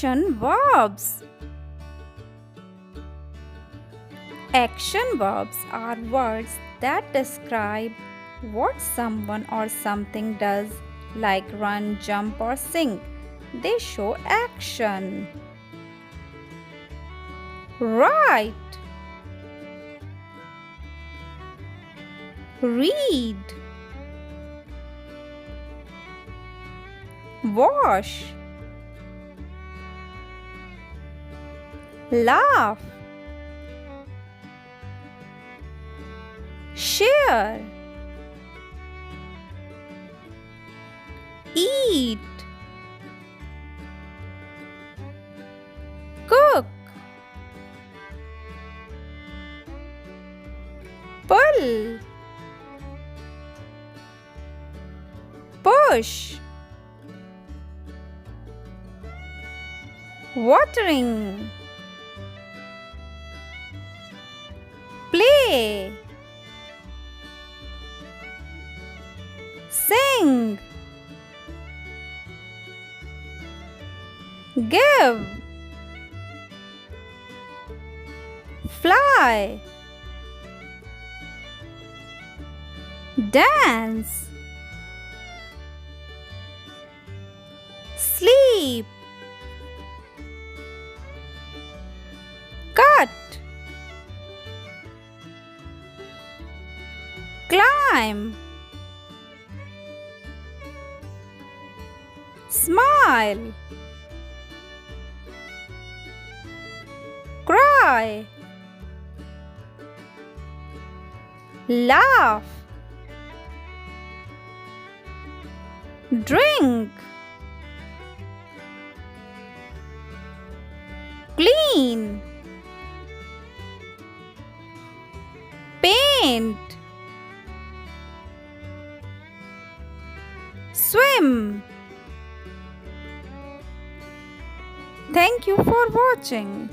Action verbs. Action verbs are words that describe what someone or something does, like run, jump, or sing. They show action. Write, read, wash, laugh, share, eat, cook, pull, push, watering, play, sing, give, fly, dance, sleep, cut, climb, smile, cry, laugh, drink, clean, paint, swim. Thank you for watching.